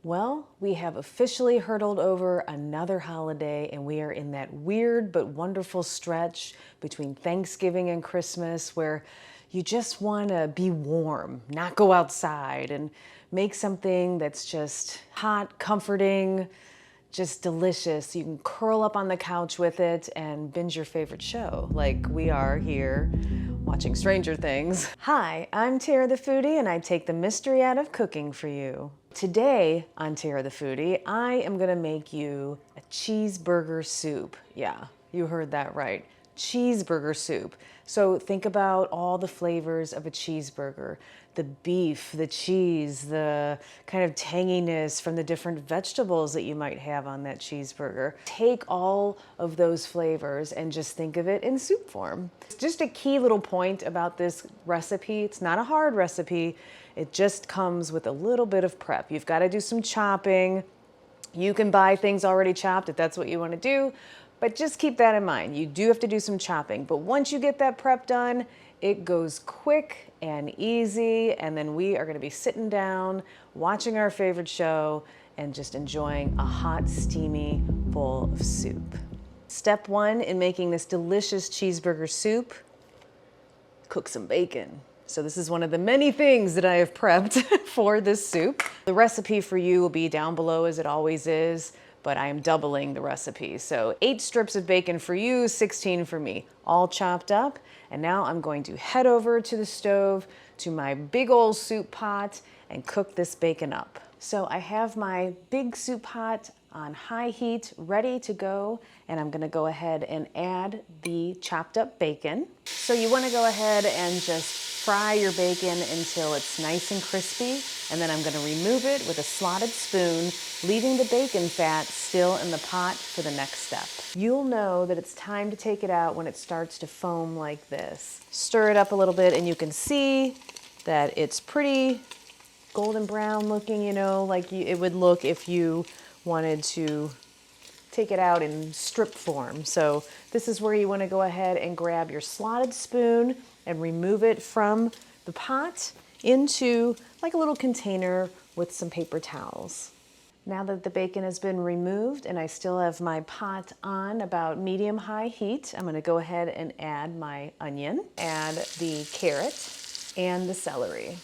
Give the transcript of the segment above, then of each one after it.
Well, we have officially hurtled over another holiday, and we are in that weird but wonderful stretch between Thanksgiving and Christmas where you just want to be warm, not go outside, and make something that's just hot, comforting, just delicious. You can curl up on the couch with it and binge your favorite show, like we are here watching Stranger Things. Hi, I'm Tara the Foodie, and I take the mystery out of cooking for you. Today on Tara the Foodie, I am gonna make you a cheeseburger soup. Yeah, you heard that right. Cheeseburger soup. So think about all the flavors of a cheeseburger. The beef, the cheese, the kind of tanginess from the different vegetables that you might have on that cheeseburger. Take all of those flavors and just think of it in soup form. Just a key little point about this recipe, it's not a hard recipe, it just comes with a little bit of prep. You've got to do some chopping. You can buy things already chopped if that's what you want to do, but just keep that in mind. You do have to do some chopping, but once you get that prep done, it goes quick and easy, and then we are going to be sitting down, watching our favorite show, and just enjoying a hot, steamy bowl of soup. Step one in making this delicious cheeseburger soup, cook some bacon. So this is one of the many things that I have prepped for this soup. The recipe for you will be down below as it always is, but I am doubling the recipe. So 8 strips of bacon for you, 16 for me, all chopped up. And now I'm going to head over to the stove to my big old soup pot and cook this bacon up. So I have my big soup pot on high heat, ready to go, and I'm gonna go ahead and add the chopped up bacon. So you wanna go ahead and just fry your bacon until it's nice and crispy, and then I'm gonna remove it with a slotted spoon, leaving the bacon fat still in the pot for the next step. You'll know that it's time to take it out when it starts to foam like this. Stir it up a little bit and you can see that it's pretty golden brown looking, you know, like it would look if you wanted to take it out in strip form. So this is where you want to go ahead and grab your slotted spoon and remove it from the pot into like a little container with some paper towels. Now that the bacon has been removed and I still have my pot on about medium-high heat, I'm going to go ahead and add my onion, add the carrot and the celery.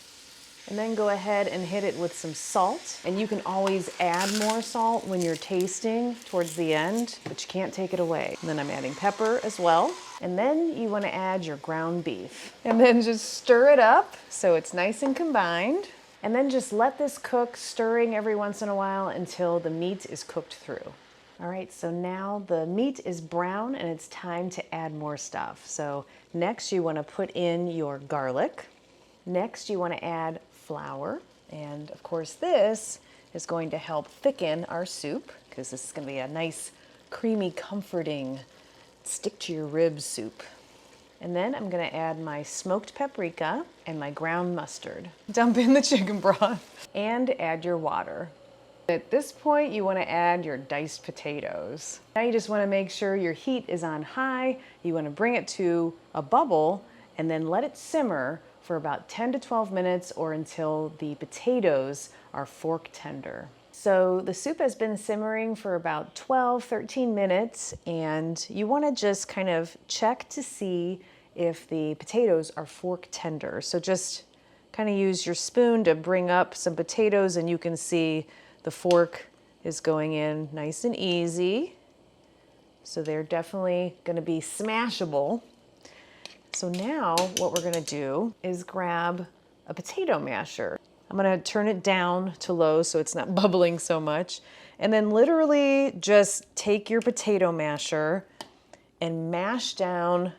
And then go ahead and hit it with some salt. And you can always add more salt when you're tasting towards the end, but you can't take it away. And then I'm adding pepper as well. And then you want to add your ground beef. And then just stir it up so it's nice and combined. And then just let this cook, stirring every once in a while until the meat is cooked through. All right, so now the meat is brown and it's time to add more stuff. So next you want to put in your garlic. Next you want to add flour, and of course this is going to help thicken our soup because this is going to be a nice, creamy, comforting, stick to your ribs soup. And then I'm going to add my smoked paprika and my ground mustard. Dump in the chicken broth and add your water. At this point you want to add your diced potatoes. Now you just want to make sure your heat is on high. You want to bring it to a bubble and then let it simmer for about 10 to 12 minutes or until the potatoes are fork tender. So the soup has been simmering for about 12, 13 minutes, and you want to just kind of check to see if the potatoes are fork tender. So just kind of use your spoon to bring up some potatoes and you can see the fork is going in nice and easy. So they're definitely going to be smashable. So now what we're gonna do is grab a potato masher. I'm gonna turn it down to low so it's not bubbling so much. And then literally just take your potato masher and mash down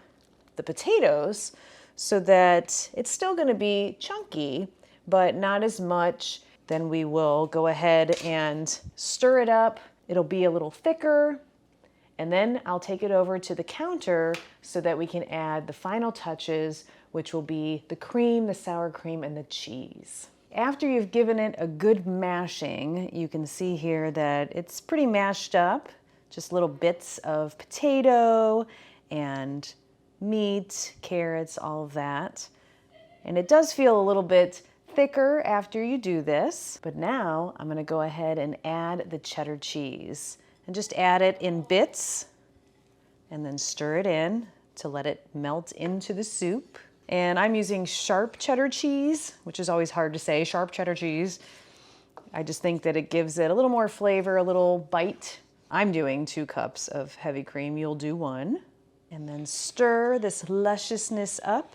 the potatoes so that it's still gonna be chunky, but not as much. Then we will go ahead and stir it up. It'll be a little thicker. And then I'll take it over to the counter so that we can add the final touches, which will be the cream, the sour cream, and the cheese. After you've given it a good mashing, you can see here that it's pretty mashed up, just little bits of potato and meat, carrots, all of that. And it does feel a little bit thicker after you do this. But now I'm gonna go ahead and add the cheddar cheese and just add it in bits and then stir it in to let it melt into the soup. And I'm using sharp cheddar cheese, which is always hard to say, sharp cheddar cheese. I just think that it gives it a little more flavor, a little bite. I'm doing 2 cups of heavy cream, you'll do 1. And then stir this lusciousness up.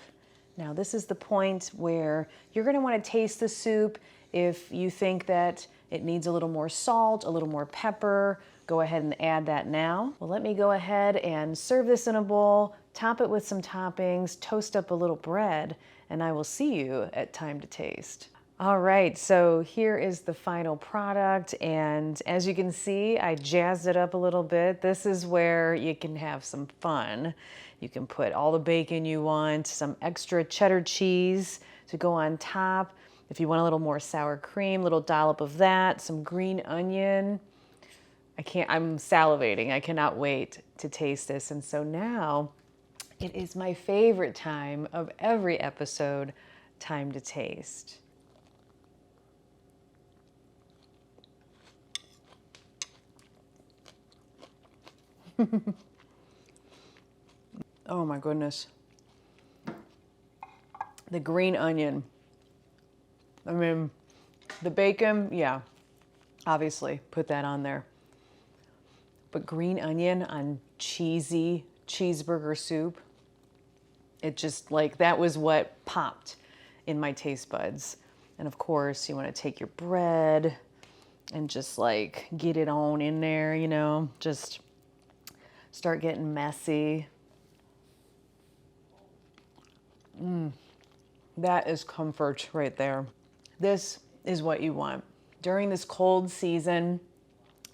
Now this is the point where you're gonna wanna taste the soup. If you think that it needs a little more salt, a little more pepper, go ahead and add that now. Well, let me go ahead and serve this in a bowl, top it with some toppings, toast up a little bread, and I will see you at time to taste. All right, so here is the final product, and as you can see, I jazzed it up a little bit. This is where you can have some fun. You can put all the bacon you want, some extra cheddar cheese to go on top. If you want a little more sour cream, little dollop of that, some green onion. I'm salivating. I cannot wait to taste this. And so now it is my favorite time of every episode, time to taste. Oh my goodness. The green onion. I mean, the bacon, yeah, obviously put that on there. But green onion on cheesy cheeseburger soup, it just like, that was what popped in my taste buds. And of course, you want to take your bread and just like get it on in there, you know, just start getting messy. That is comfort right there. This is what you want. During this cold season,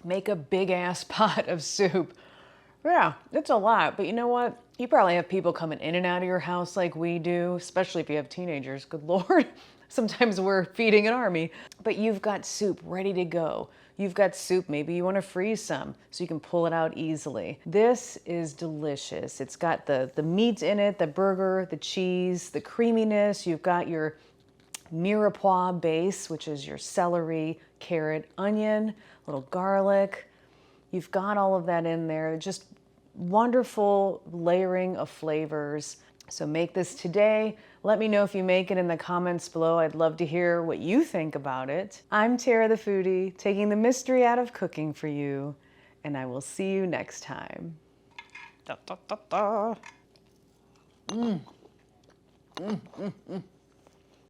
make a big ass pot of soup. Yeah, it's a lot, but you know what? You probably have people coming in and out of your house like we do, especially if you have teenagers, good Lord. Sometimes we're feeding an army, but you've got soup ready to go. You've got soup, maybe you want to freeze some so you can pull it out easily. This is delicious. It's got the meat in it, the burger, the cheese, the creaminess. You've got your mirepoix base, which is your celery, carrot, onion, little garlic. You've got all of that in there. Just wonderful layering of flavors. So make this today. Let me know if you make it in the comments below. I'd love to hear what you think about it. I'm Tara the Foodie, taking the mystery out of cooking for you, and I will see you next time. Da, da, da, da.